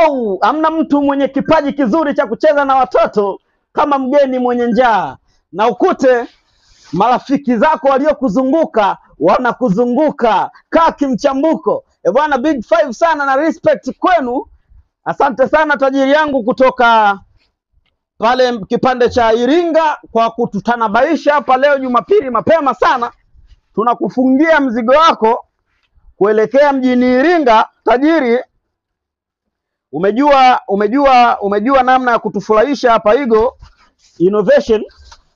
Oh, hamna mtu mwenye kipaji kizuri cha kucheza na watoto kama mgeni mwenye njaa, na ukute marafiki zako waliokuzunguka wanakuzunguka. Kaa kimchambuko. Bwana, big five sana na respect kwenu. Asante sana tajiri yangu kutoka pale kipande cha Iringa kwa kututanabaisha hapa leo Jumapili mapema sana. Tunakufungia mzigo wako kuelekea mjini Iringa. Tajiri, umejua namna ya kutufurahisha hapa. Igo Innovation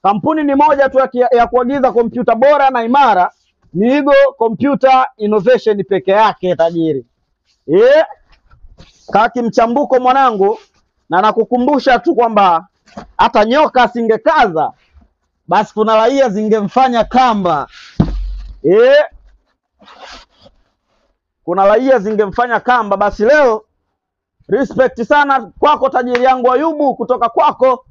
kampuni ni moja tu ya kuagiza kompyuta bora na imara, ni Igo Computer Innovation peke yake tajiri. Kaki mchambuko mwanangu, na nakukumbusha tu kwamba hata nyoka singekaza basi kuna raia zingemfanya kamba. Kuna raia zingemfanya kamba. Basi leo respect sana kwako tajiri yangu Ayubu, kutoka kwako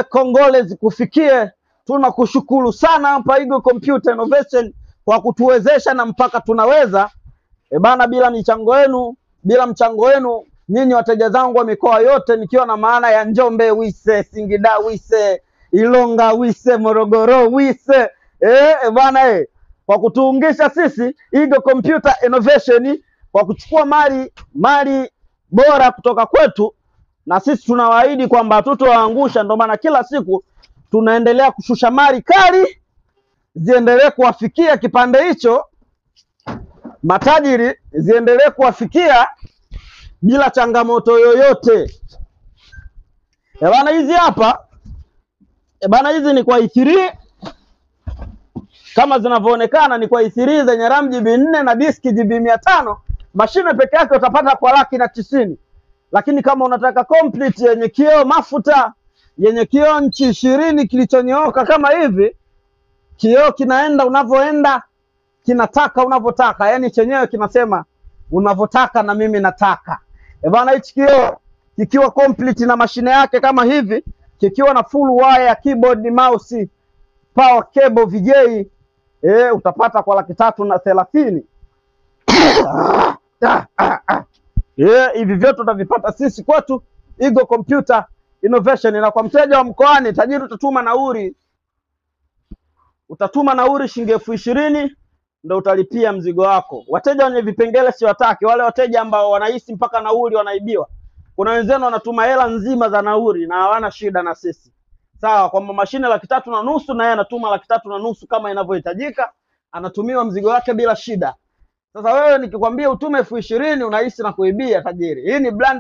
kongole zikufikie. Tunakushukuru sana hapa Igo Computer Innovation kwa kutuwezesha na mpaka tunaweza. Bana, bila mchango wenu nyinyi wateja zangu wa mikoa yote, nikiwa na maana ya Njombe wise, Singida wise, Ilonga wise, Morogoro wise, bana, kwa kutuungisha sisi Igo Computer Innovation, kwa kuchukua mali bora kutoka kwetu, na sisi tunawaahidi kwamba hatutowaangusha. Ndio maana kila siku tunaendelea kushusha mali kali ziendelee kuwafikia kipande hicho, matajiri ziendelee kuwafikia bila changamoto yoyote. Bana, hizi hapa bana, hizi ni kwa i3 kama zinavyoonekana, ni kwa i3 zenye RAM GB 4 na diski GB 500. Mashine peke yake utapata kwa $190,000. Lakini kama unataka complete yenye kioo mafuta, yenye kioo inchi 20 kilichonyooka kama hivi, kioo kinaenda unavyoenda, kinataka unavyotaka, yani chenyewe kinasema unavyotaka na mimi nataka. Bana, hichi kioo kikiwa complete na mashine yake kama hivi, kikiwa na full wire, keyboard, mouse, power cable, VJ, utapata kwa $330,000. Hivi vyote utavipata sisi kwetu Igo Computer Innovation. Na kwa mteja wa mkoani, tajiri, utatuma nauri shilingi 20,000 ndio utalipia mzigo wako. Wateja wenye vipengele si wataki, wale wateja ambao wanahisi mpaka nauri wanaibiwa. Kuna wenzenu wanatuma hela nzima za nauri na hawana shida na sisi. Sawa, kwamba mashine $350,000 na yeye anatuma $350,000 kama inavyohitajika, anatumiwa mzigo wake bila shida. Sasa wewe nikikwambia utume 20,000 unahisi na kuibia tajiri. Hii ni brand